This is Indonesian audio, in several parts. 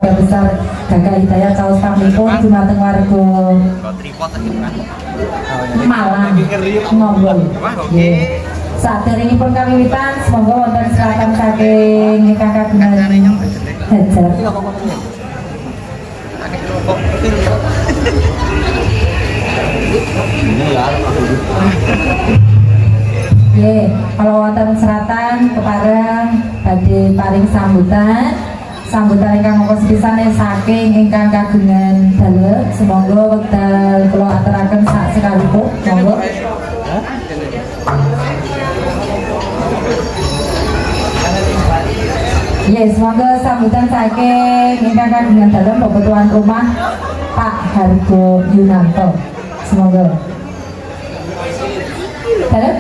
besar Gagal Hidayat Caos Pamipun dumateng warga Malang ngobrol. Saderengipun kawiwitan semoga wonten selatan saking ingkang kagungan hajar. Kalau wonten seratan kepareng badhe paring sambutan ingkang mongko sepisane saking ingkang kagungan dalem. Semoga wekdal kula aturaken sak sekalipun monggo. Semoga sambutan saking ingkang kagungan dalem Bapak tuan rumah Pak Hargo Yunanto. Semoga dalem.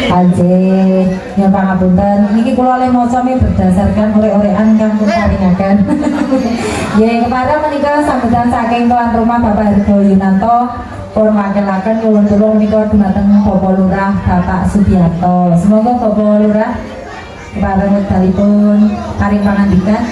Aje, ya pangapunten. Niki kula oleh maca berdasarkan orek-orekan kang pun paringaken. Ya kepada menika sambutan saking tuan rumah Bapak Hargo Yunanto pun makelaken nyuwun tulung menika dumateng Bapak Lurah Bapak Subianto. Semoga Bapak Lurah kepareng wekdalipun paring pangandikan.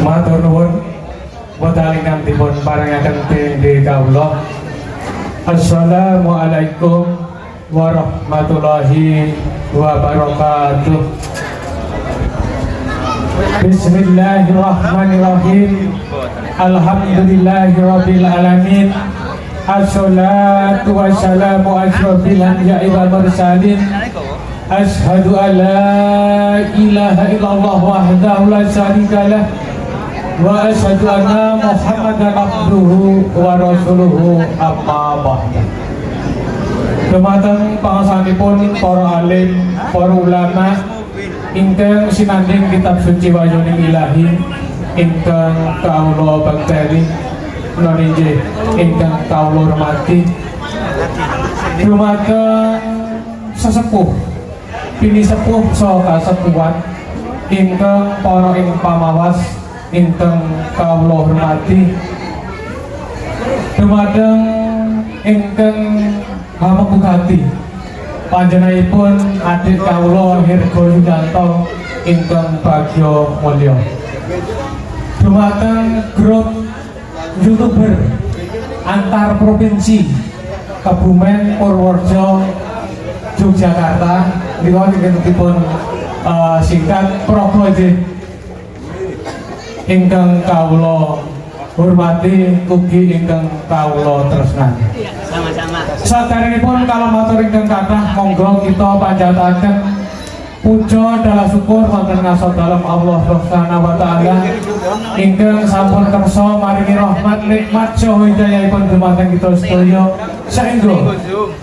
Matur nuwun wekdal ingkang dipun paringaken dening kawula. Assalamualaikum warahmatullahi wabarakatuh. Bismillahirrahmanirrahim. Alhamdulillahirabbil alamin. Assalatu wassalamu asyrafil anbiya'i wal mursalin. Asyhadu an la ilaha illallah wahdahu la syarikalah wa asyhadu anna Muhammadan abduhu wa rasuluhu amma ba'du. Dumateng pangasanipun para alim, para ulama ingkang sinanding kitab suci wayuning ilahi ingkang kawula bakteri menawi inggih ingkang kawula hormati, dumateng sesepuh pini sepuh saha kasepuhan ingkang para ing pamawas ingkang kawula hormati, dumateng ingkang hamebugati panjenenganipun adik kawula Hargo Yunanto ingkang bagya mulya, dumateng grup YouTuber antar provinsi Kebumen, Purworejo, Yogyakarta niku dipun singkat Progoje ingkang kawula hormati ugi ingkang kawula tresnani. Sama-sama. Saderengipun kala matur ingkang kathah monggo kita panjataken puja dalah syukur wonten ngarsa dalem Allah Subhanahu wa taala ingkang sampun kersa maringi rahmat nikmat saha hidayahipun dumateng kita sedaya saengga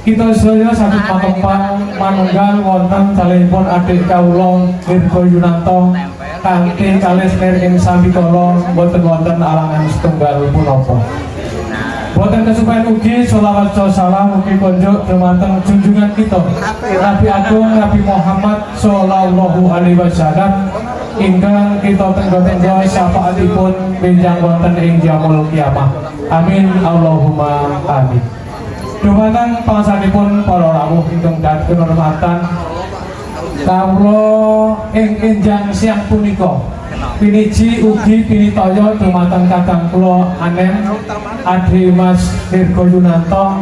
kita sedaya saged makempang manunggal wonten dalemipun adik kawula Hargo Yunanto kanthi kalih ing sami kala boten wonten alangan setunggal punapa. Boten kesupen ugi sholawat salam ugi konjuk dumateng junjungan kita Nabi Agung Nabi Muhammad sallallahu alaihi wasallam ingkang kita tenggo-tenggo syafaatipun benjang wonten ing yaumul kiamah. Amin Allahumma amin. Dumateng pangsanipun para rawuh ingkang dhateng hormatan kawula ing enjang siang punika piniji ugi pinitaya dumateng kakang kula Anem Adi Mas Hargo Yunanto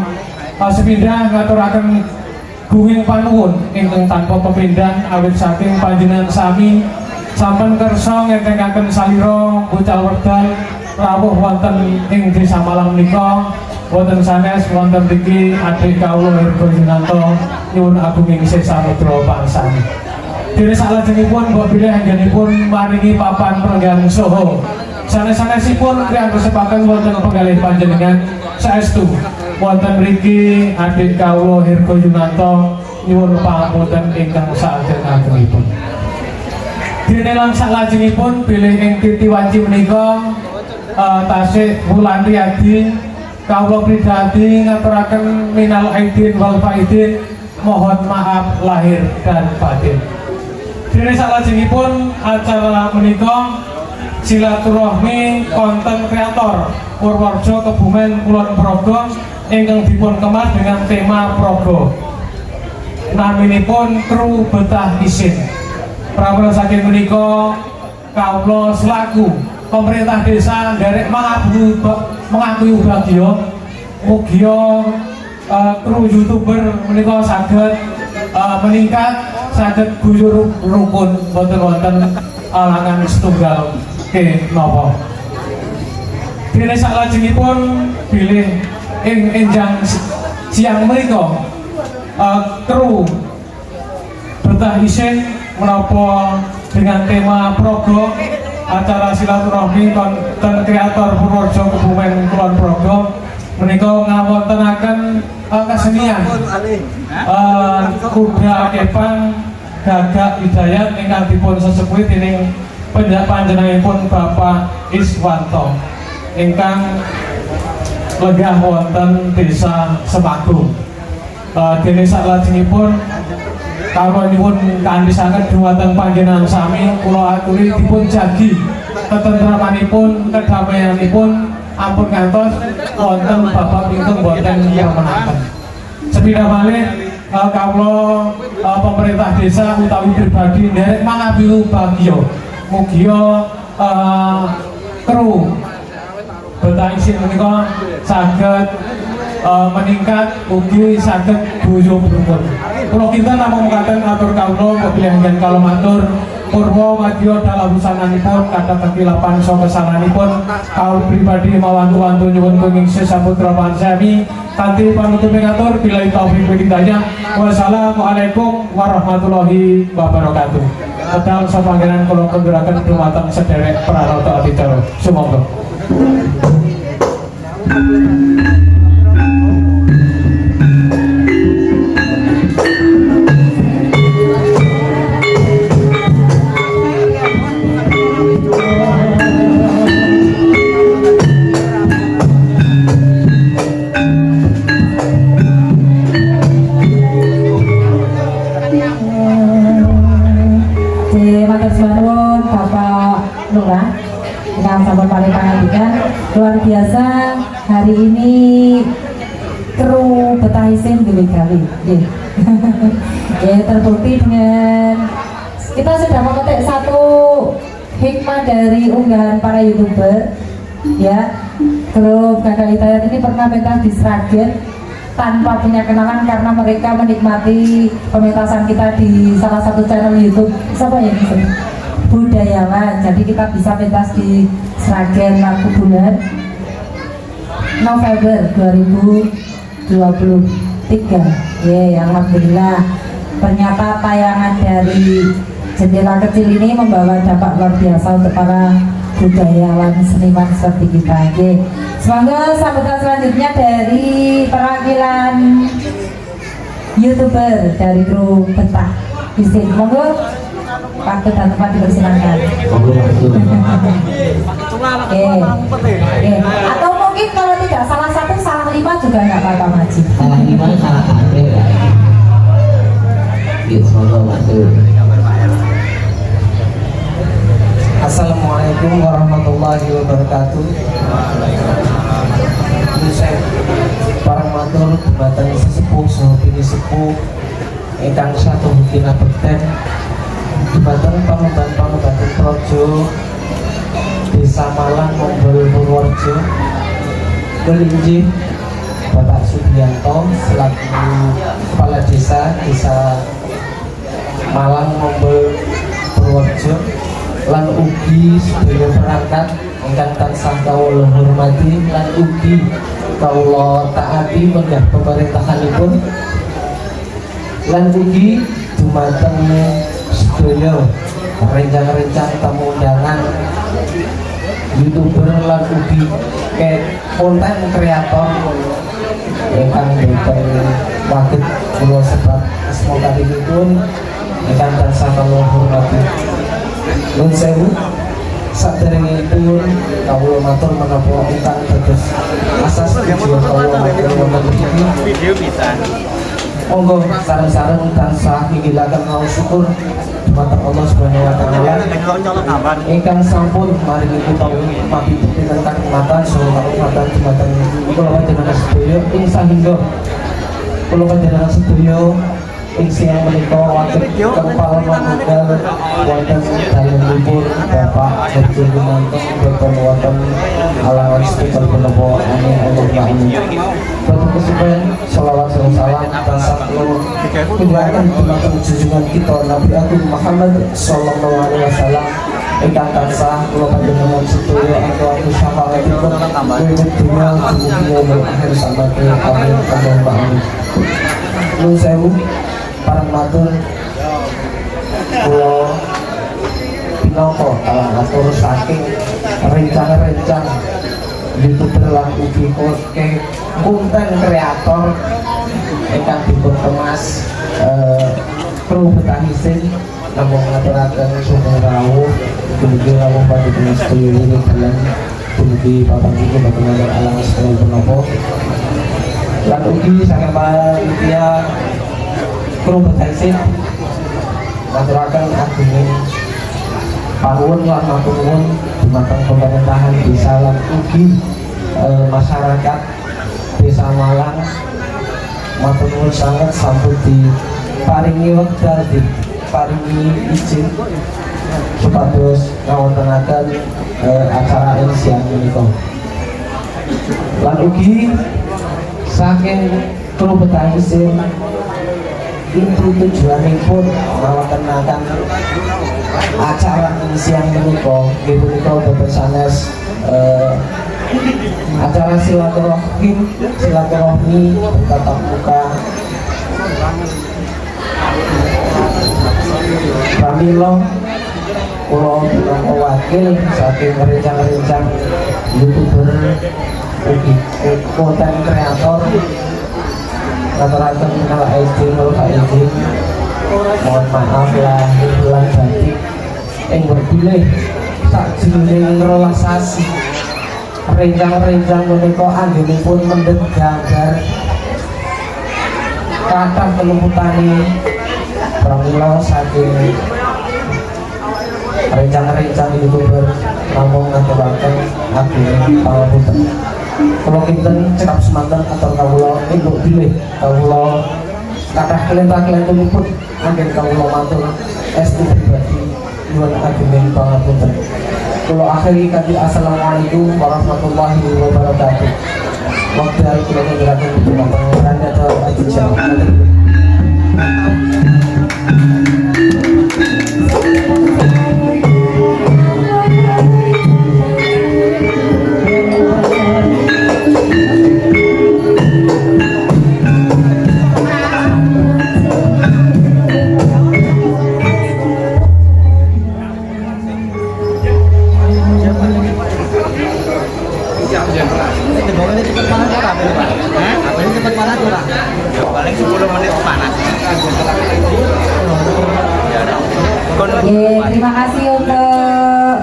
sepindah ngaturaken agunging panuwun ingkang tanpa pepindhan awit saking panjenengan sami sampun kersa ngetengaken salira bucal wekdal rawuh wonten ing Desa Malang menika wonten sanes wonten mriki adik kawula Herbo Yunanto nyuwun agunging sih samudra pangsani. Dene salajengipun mbok bilih anggenipun maringi papan prenggan soho sanes-sanesipun riyantosaken wonten penggalih panjenengan saestu wonten mriki adik kawula Herbo Yunanto nyuwun pangapunten ingkang saajeng-ajengipun. Dene lan salajengipun bilih ing titi wanci menika tasih Wulandri Adi kawula pribadi ngaturaken minal aidin wal faidin mohon maaf lahir dan batin. Dene salajengipun acara menika silaturahmi konten kreator Purworejo Kebumen Kulon Progo ingkang dipun kemas dengan tema Progo. Naminipun Kru Betah Isin. Pramila saking menika kawula selaku pemerintah desa nderek mengakui bagya mugia kru YouTuber menika saged meningkat saged guyur rukun boten-boten alangan setunggal kenapa. Dene salajengipun bilih ing enjang siang menika kru Betah Isin menapa dengan tema Progo acara silaturahmi konten kreator Purworejo Kebumen Kulon Progo menika ngawontenaken kesenian kuda kepang gagak hidayat ingkang dipun sesepuhi dening panjenenganipun Bapak Iswanto ingkang lenggah wonten Desa Semagung. Dene salajengipun kawonipun kanthi sanget dhumateng panjenengan sami kula aturi dipun jagi ketentramanipun kedamaianipun ampun ngantos wonten babak ingkang boten remenaken. Sepindah malih kawula pemerintah desa utawi pribadi nderek mangabilu bagya mugia kru Betah Isin menika saged meningkat ugi saged guyub rukun. Kula kinten namung mekaten atur kawula kebilanggan kala matur purwa madya dalam busananipun kathah kekilapan saha kesalanipun kawula pribadi mawantu-wantu nyuwun kenging saputra pansami kanthi panutuping atur billahi taufik wal hidayah. Wassalamualaikum warahmatullahi wabarakatuh. Kedal sapanggenan kula kenduraken dumateng sederek prarata adicara. Sumangga. Yang sampun paling pangandikan luar biasa hari ini kru Betah Isin gawe-gawe ya terbukti dengan kita sudah memetik satu hikmah dari unggahan para YouTuber ya. Grup Gagak Hidayat ini pernah pentas di Sragen tanpa punya kenalan karena mereka menikmati pementasan kita di salah satu channel YouTube siapa yang disebut Budayawan. Jadi kita bisa pentas di Sragen Laku bulan November 2023 ya. Alhamdulillah ternyata tayangan dari jendela kecil ini membawa dampak luar biasa untuk para budayawan seniman seperti kita ya. Semoga sambutan selanjutnya dari perwakilan YouTuber dari kru Betah Isin, monggo waktu dan tempat dipersilakan. Atau mungkin kalau tidak salah satu salah lima juga nggak apa-apa Maji. Salah lima salah satu ya. Semoga masuk. Assalamualaikum warahmatullahi wabarakatuh. Saya para matur dumateng sesepuh saha pinisepuh ingkang satu hukina bekten dumateng pangemban-pangemban Projo Desa Malang Monggol Purworejo kelinci Bapak Subianto selaku Kepala Desa Malang Mombol Purworejo lan ugi sedaya perangkat ingkang tansah kawula hormati lan ugi kawula taati menggah pemerintahanipun lan ugi dumateng sedaya rencang-rencang tamu undangan YouTuber lan ugi konten kreator ingkang boten waget kula sebat asma kalihipun ingkang tansah kawula hormati. Nun sewu saderengipun kawula matur menapa ingkang dados asas tujuan kawula matur wonten video bisa. Monggo sareng-sareng tansah ngingilaken maos syukur dumateng Allah Subhanahu wa taala ingkang sampun maringi kita mapituti tentang kematan saha kematan dumateng kula panjenengan sedaya ing sahingga kula panjenengan sedaya ing siang menika wonten kepala manunggal wonten dalem libur Bapak Haji Wimanto boten wonten alangan speaker punapa ane Allah ini. Boten kesupen selawat salam tansah kula kunjungan dumateng junjungan kita Nabi Agung Muhammad sallallahu alaihi wasallam ingkang tansah kula panjenengan sedaya angka syafaatipun wiwit dunya dumugi yaumil akhir sampai amin Allahumma amin. Nuwun sewu para matur kula pinangka kalang atur saking rencang-rencang YouTuber lan ugi konten kreator ingkang dipun kemas kru betahisin namung ngaturaken sumber rawuh dumugi rawuh panjenengan sedaya wiwit dalan dumugi papan iki boten wonten alangan sedaya punapa lan ugi saking panitia kru betahisin ngaturaken agunging panuwun lan matur nuwun dumateng pemerintahan desa lan ugi masyarakat Desa Malang. Matur nuwun sanget sampun diparingi wekdal diparingi izin supados ngawontenaken acara ing siang menika. Lan ugi saking kru betahisin itu tujuanipun ngawontenaken acara ing siang menika nggih punika dados sanes acara silaturahmi tatap muka pramila kula minangka wakil saking rencang-rencang YouTuber ugi konten kreator ngaturaken minal aidin wal faizin mohon maaf lahir lan batin ing berbilih sakjroning relasasi rencang-rencang menika anggenipun mendhet gambar kathah keluputane pramila saking rencang-rencang YouTuber namung ngaturaken agunging pangapunten. Kula kinten cekap semanten atur kawula ing bilih kawula kathah kelentah-kelentunipun anggen kawula matur estu pribadi nyuwun agunging pangapunten. Kula akhiri kanthi assalamualaikum warahmatullahi wabarakatuh. Wekdal kula ngendharaken dumateng Randa Ajeng. Paling 10 menit panas. Terima kasih untuk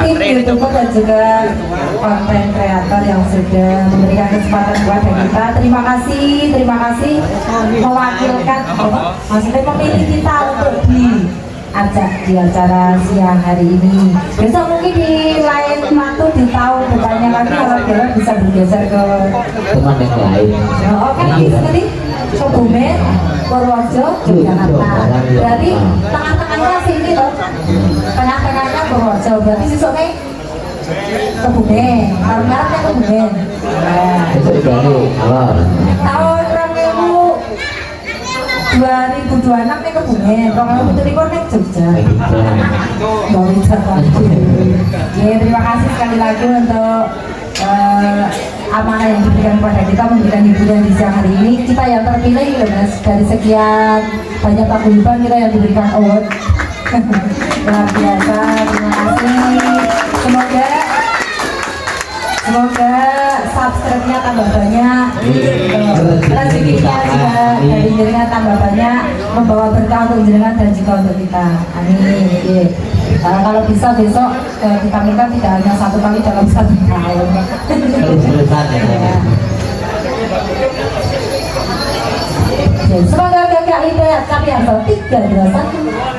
tim YouTuber dan juga konten kreator yang sudah memberikan kesempatan kepada kita. Terima kasih mewakilkan, maksudnya memilih kita untuk diajak di acara siang hari ini. Besok mungkin di lain waktu di tahun depannya lagi kalau kita bisa bergeser ke teman yang lain. oh kan di sini Kebumen, Purworejo, Yogyakarta. Berarti tengah-tengahnya sini loh. Tengah-tengahnya Purworejo. Berarti sesuknya Kebumen, tahun ngarepnya Kebumen. Nah, Itu dari awal. tahun 2026 nih Kebumen, 2023 nih Jogja. Mbak Wita lagi. Ya, terima kasih sekali lagi untuk amanah yang diberikan kepada kita memberikan hiburan di siang hari ini. Kita yang terpilih loh Mas, dari sekian banyak paguyuban kita yang diberikan award. Luar biasa, terima kasih. Semoga subscribe-nya tambah banyak, rezekinya juga dari jenengan tambah banyak, membawa berkah untuk jenengan dan juga untuk kita. Amin. Oke. Kalau bisa besok kita minta tidak hanya 1 kali dalam 1 tahun. Terus-terusan ya. Oke, semoga kakak Hidayat Karyanto 3, 2, 1.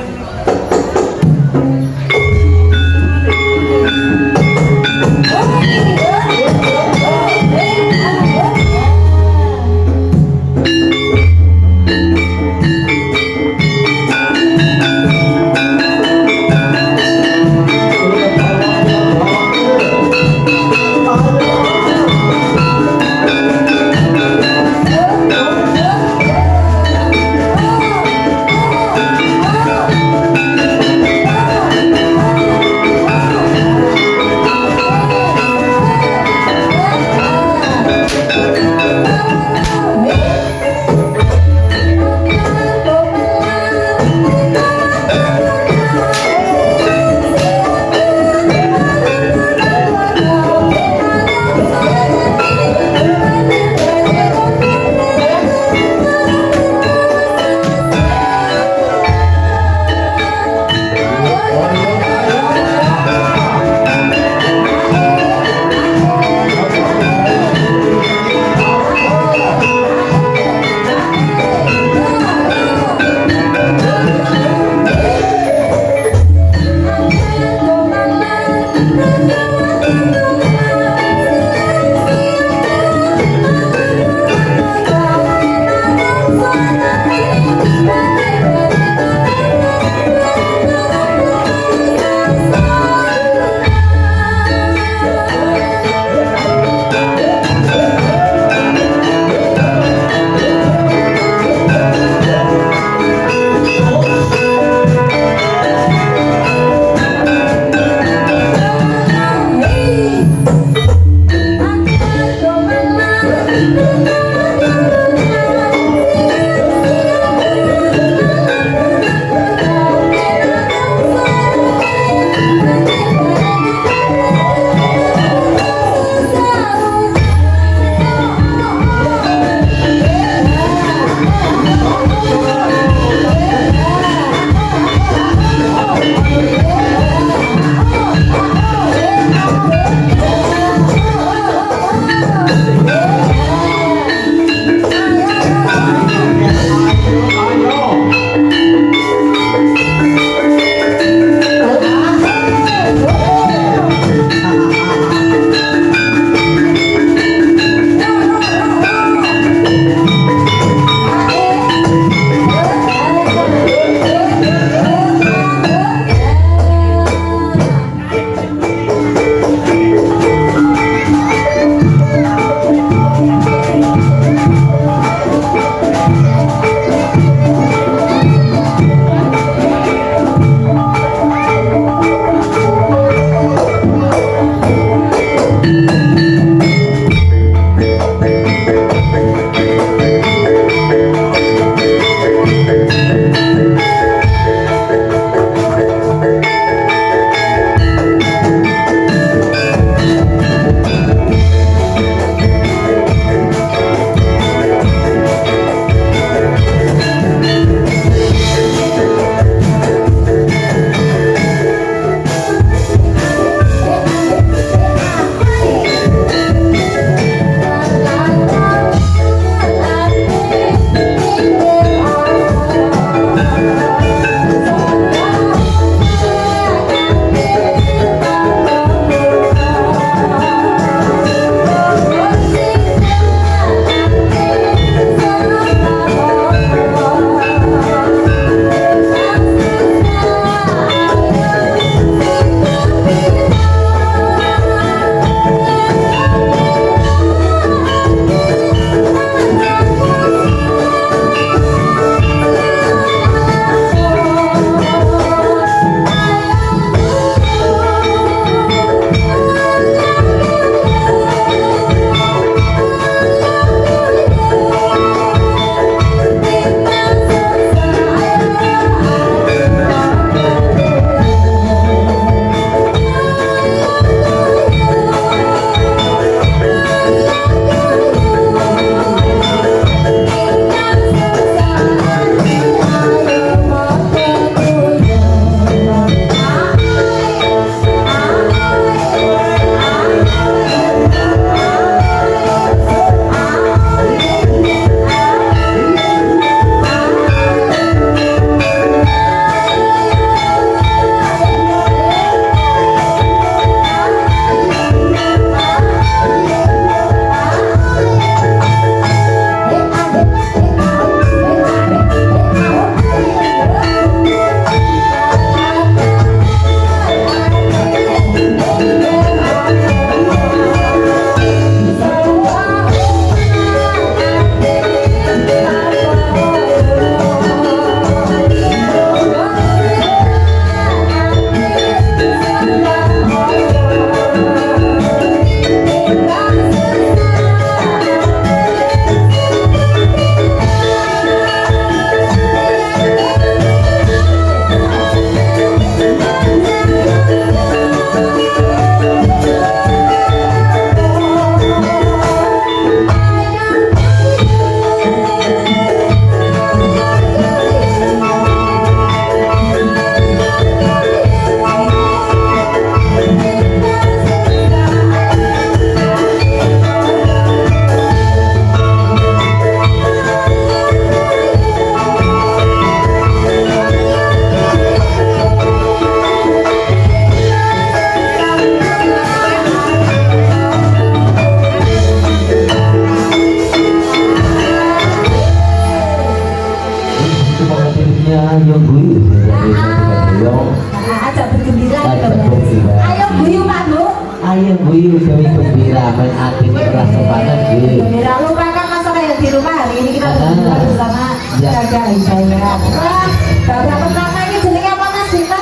Ajak bergembira gitu ya. Ayo guyu Pak Bu. Ayo guyu dewi gembira main hati merah sepadan gitu. Gembira, lupakan masalah yang di rumah. Hari ini kita bergembira bersama Jaga Hidayat. Wah, bapak pertama ini jenenge apa Mas Dita?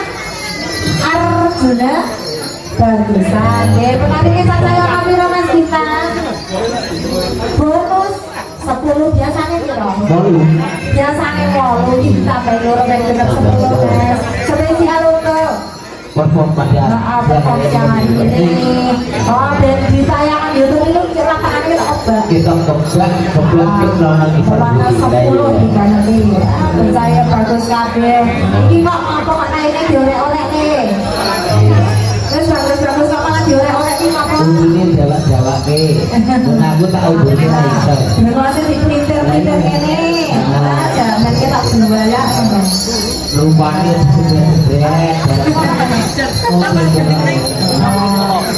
Arjuna Bagusan. Oke, penarinya saya Kamira Mas Dita. Bonus 10 biasanya piro? Bolu. Biasanya 8 ditambah loro ben bener 10 Mas. Spesial untuk Perform pada perform jangan ini. Oh, dan ditayangan YouTube itu kira tangannya obat. kita keblak kita lagi Warna 10 di kanan nih. Percaya bagus kabeh. Iki kok apa kok naiknya dioleh-oleh nih. Terus bagus-bagus kok malah dioleh-oleh iki apa? ini jawab ke aku tak ubur kita bisa Masih di printer-printer ini. Jangan kita buaya. rupanya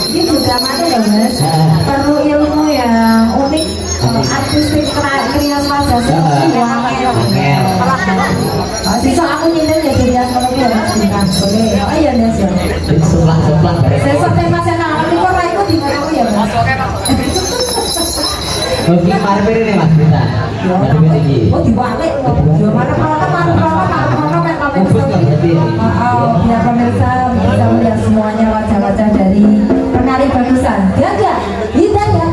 Ini juga mana ya Mas? Perlu ilmu yang unik, artistik krias wajah sisa aku nyindir ya krias kalau dia boleh. Oh iya Mas ya. sebelah Besok tema senang ini kok itu di mana ya Mas? Oke, mari ini Mas Bita. Mari ini. Oh dibalik loh. Ya mana biar pemirsa bisa melihat semuanya wajah-wajah dari penari bagusan. Jaga Hidayat.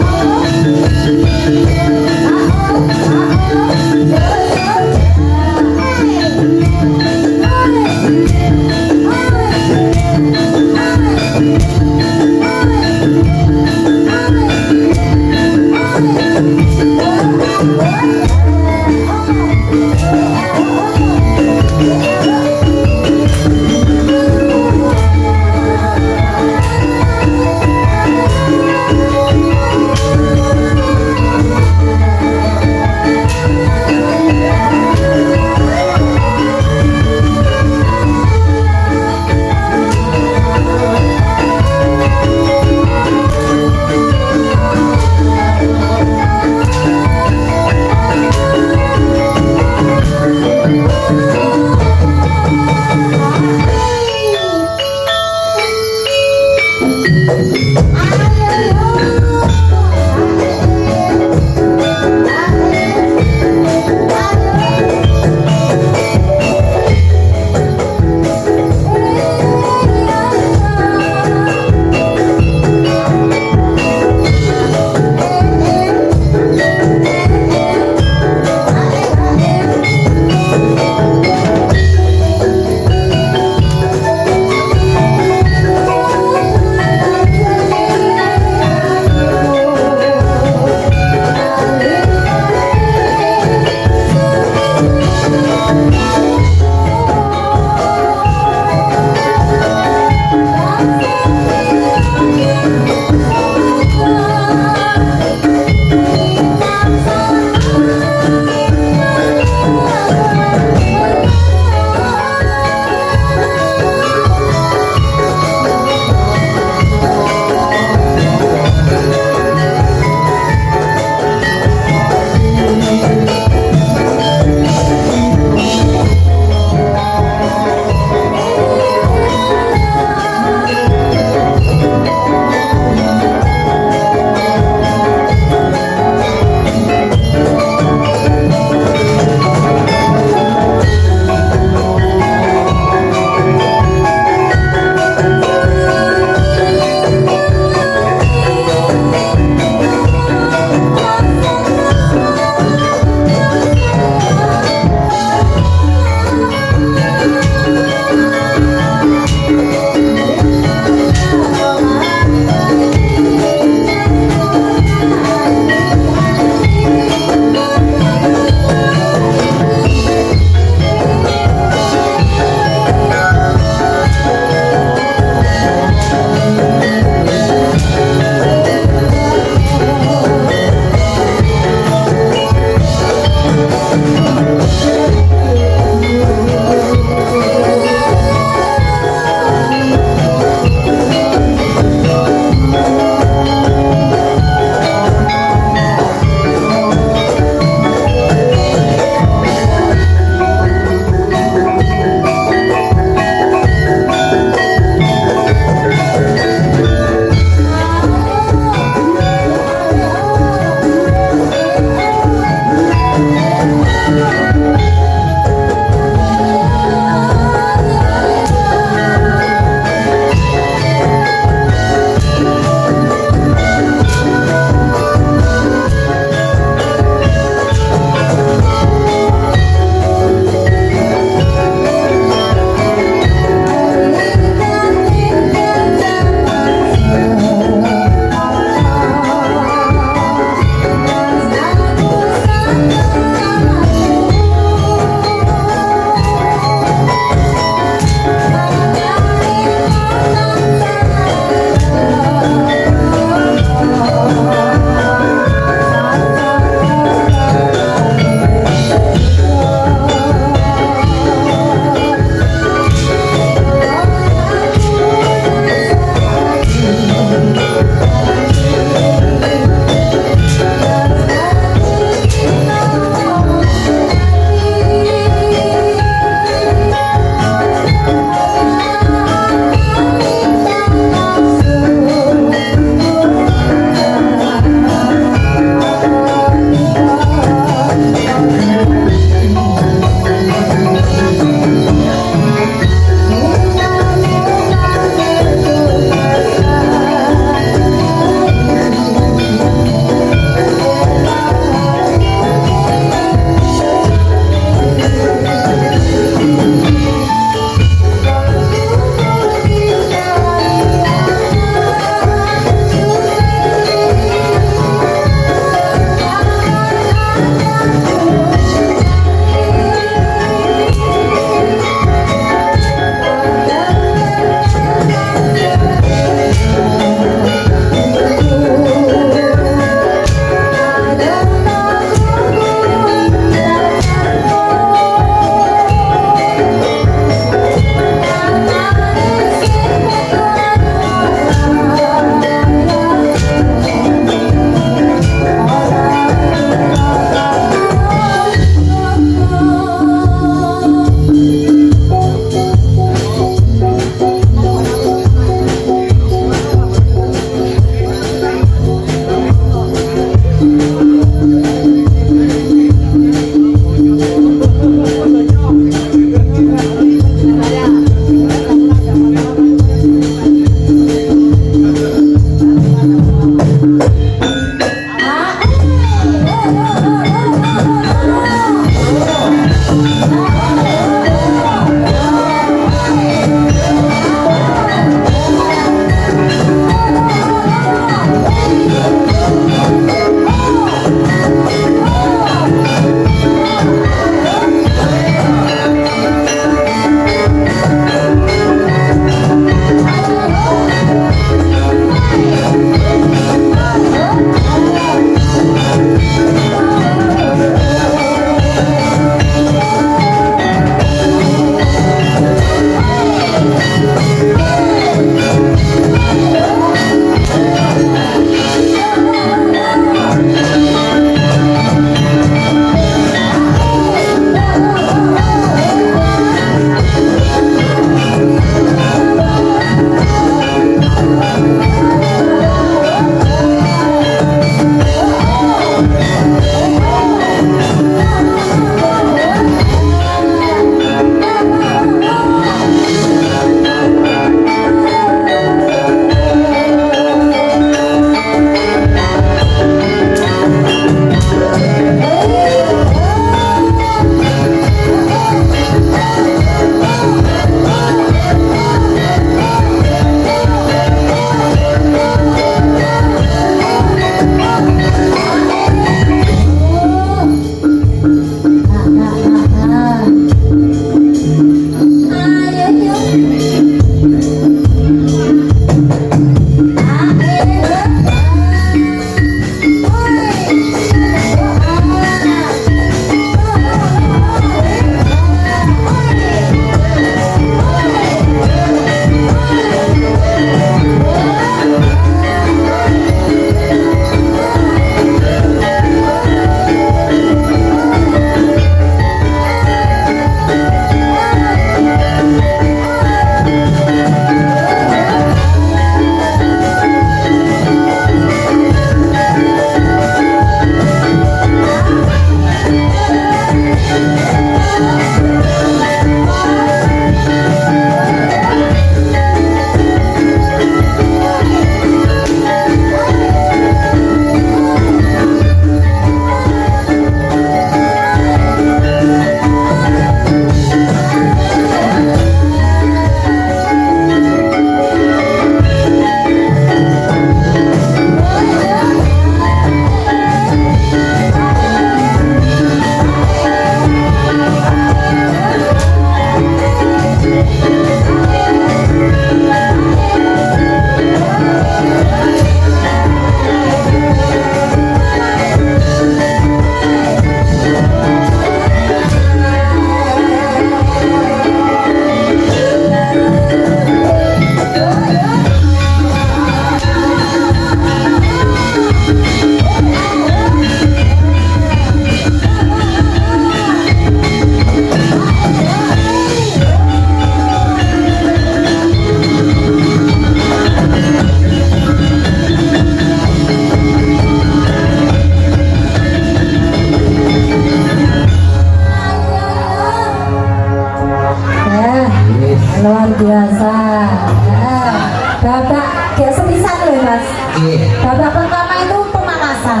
pisan loh Mas. Iya. Babak pertama itu pemanasan.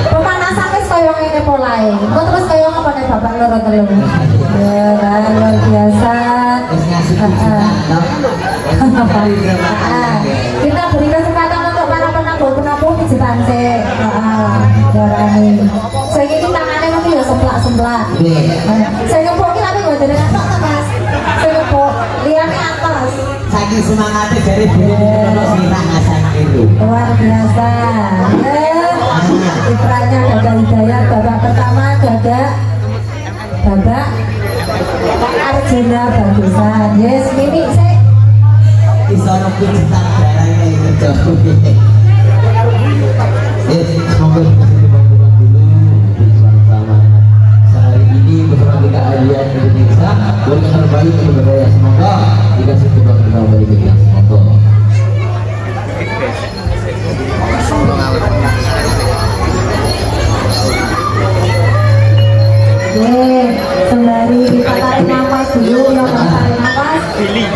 Pemanasan wis kaya ngene polae. Engko terus kaya apa nek babak loro telu. Ya, luar biasa. Terus ngasih kejutan dong. Kita beri kesempatan untuk para penanggung kejutan sih. Darani. Saya ini tangannya nanti ya semplak-semplak. Saya ngepok ini tapi nggak jadi ngetok Mas. Saya ngepok lihatnya atas. Saking semangatnya dari dulu terus kita ngasih itu. Luar biasa. Kiprahnya Gagal Hidayat babak pertama Gagal babak Arjuna bagusan. Yes, ini saya Disono kejutan darahnya itu jauh. Semoga dikasih kebanggaan dulu bersama sehari ini bersama kita Alien Indonesia buat yang terbaik untuk berdaya. Semoga dikasih kebanggaan dari kita. Semoga. sembari kita tarik nafas dulu ya Mas, tarik nafas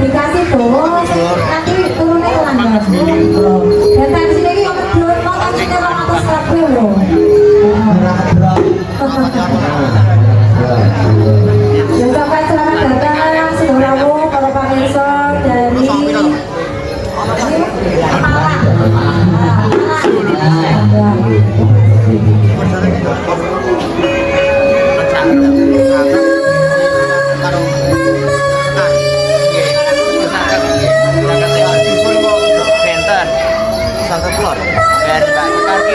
dikasih bawah nanti turunnya lambat dan tensi ini yang kedua mau tensinya 200 loh. Ya sampai selamat datang Sidolawo para pemirsa dari Santa Claus dan Kak Kaki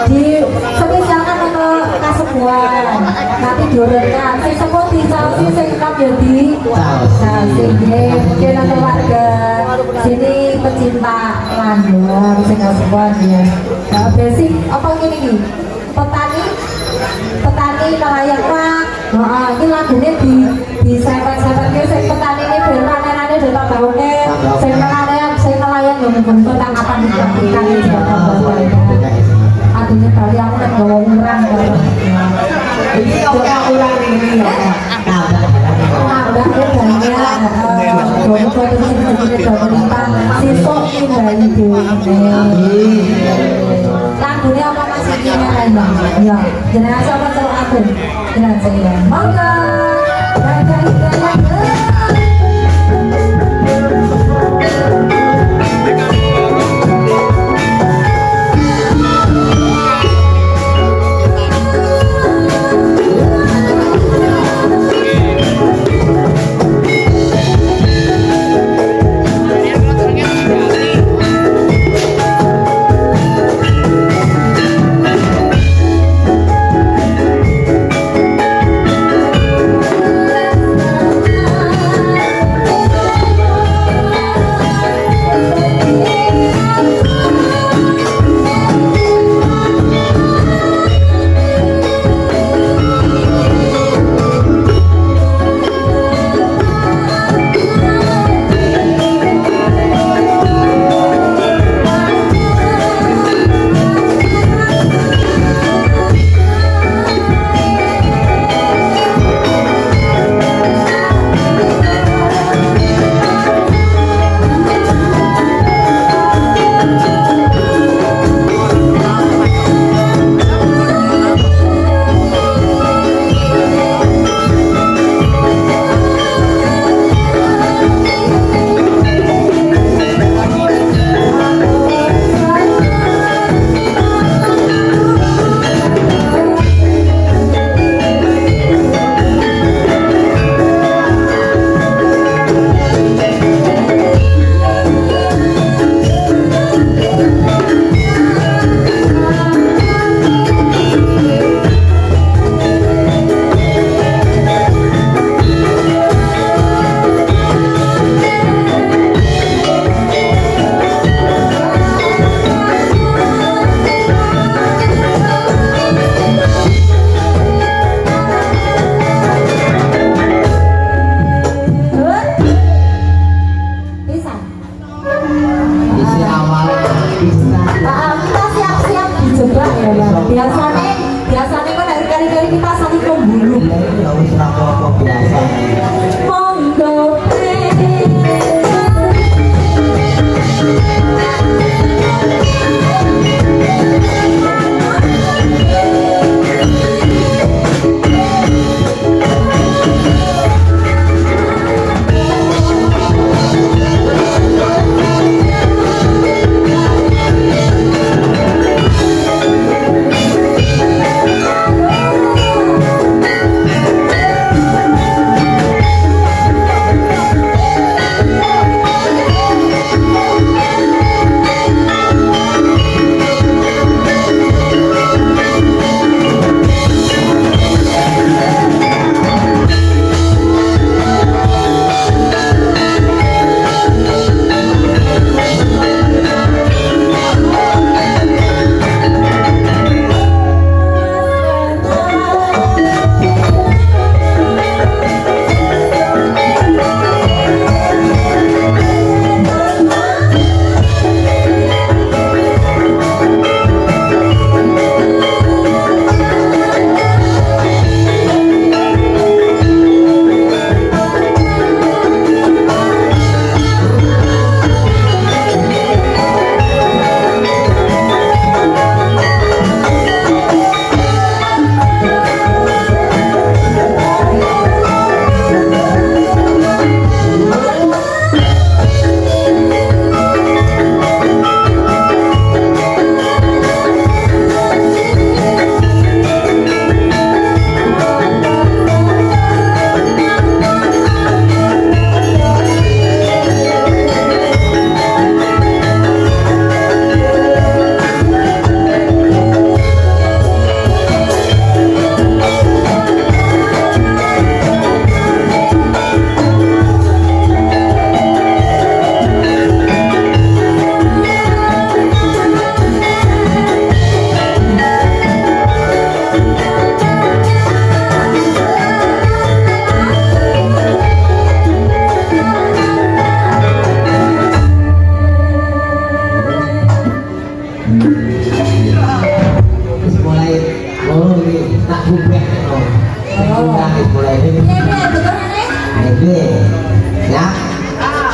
dispesialkan untuk kasepuan nanti diurutkan sing sepuh di Chelsea sing enom ya di Chelsea nggih mungkin untuk warga sini pecinta langgeng sing kasepuan ya nah basic apa ngene iki petani nelayan pak ini lagunya di sepet-sepet sing petani ini ben panenane ben tambahke sing nelayan yo mung tentang apa nih ikan iki artinya kali aku kan bawa urang ini oke urang ini ya udah ya banyak foto itu pemerintah sisok ini bayi lagunya apa masih ini lain bang ya jenazah siapa kalau aku jenazah ya mangga Gagal Hidayat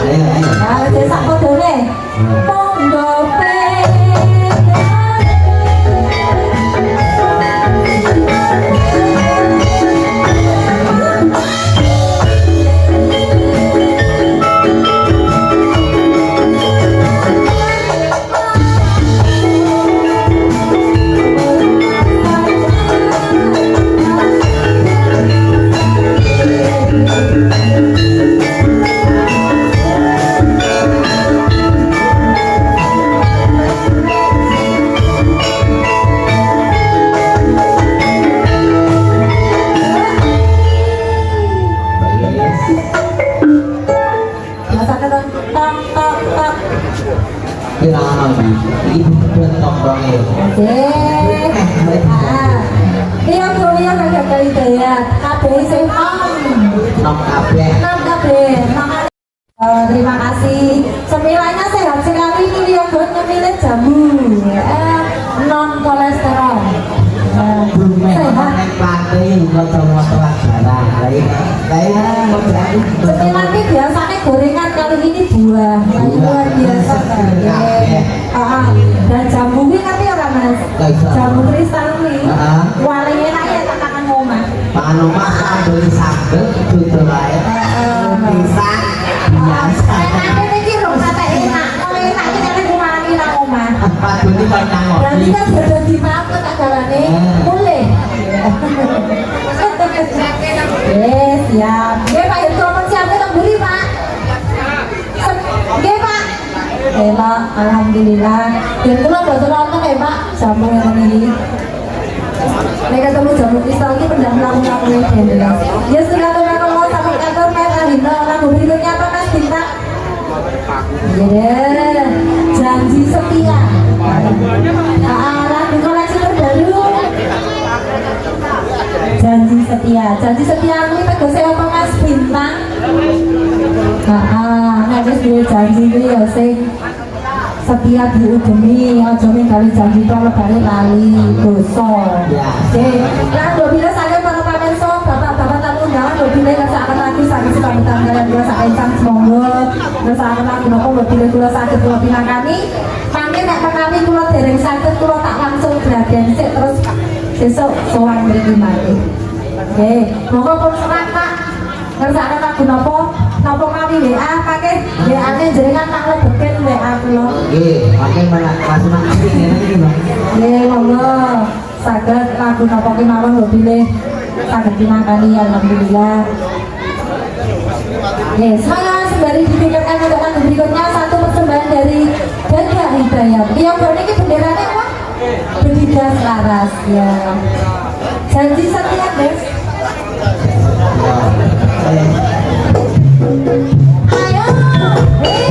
Ayo, ayo. Nah, jadi sak kodone. Monggo Kira lagi, ibu kebetulan tongkrongnya. Iya kuliah kagak kali daya, kabeh sing Nom kabeh. Terima kasih. Semilanya sehat sekali ini ya buat memilih jamu non kolesterol. Sehat. Pakai motor-motor jarang. Cemilan ini biasanya gorengan, kali ini buah. Luar biasa dan jamu ini ngerti orang mas? Jamu kristal ini paling enak ya tangan ngomah. Pangan omah beli sambel itu lain. Bisa biasa. Enak ini rong kata enak. Kalau enak ini kan kumalangi nang omah. Padu ini kalau nangok. Berarti kan sudah dimakan acaranya boleh. Siap. Oke Pak Yurko siap kita beli Pak. Oke Pak. Pak, alhamdulillah. Dan kula mboten wonten ya Pak, jamu yang ini. Nek ketemu jamu kristal iki pendak mlaku-mlaku ya. Ya sudah teman mau sampai kantor merah Hina lagu berikutnya apa Mas Bintang? Ya, janji setia. Lagu koleksi terbaru. Janji setia ini tegese apa Mas Bintang? Nek wis duwe janji kuwi ya sing setia diudemi, aja minggali janji tok lebare lali dosa. Oke, lan bila saya para pamirsa, bapak-bapak tamu undangan bila ngersakaken lagi saking pamitan kalian kula sak encang monggo ngersakaken lagi napa bila kula saged kula pinangkani. Mangke nek menawi kula dereng saged kula tak langsung graden sik terus besok sowan mriki malih. Oke, monggo pun serang Pak. Ngersakaken lagu napa? Napa kami WA pakai WA-ne jenengan tak lebeken WA kula. Nggih, pakai masih mati ngene iki, Bang. Nggih, monggo. Saged lagu napa kemawon lho pilih saged pinangkani alhamdulillah. Semangat sembari dipikirkan untuk lagu berikutnya satu persembahan dari Banda Hidayat. Iya, ini benderanya apa? Bendera Selaras ya. Janji setia, Des. Ayo, hei.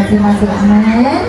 masing-masing aman.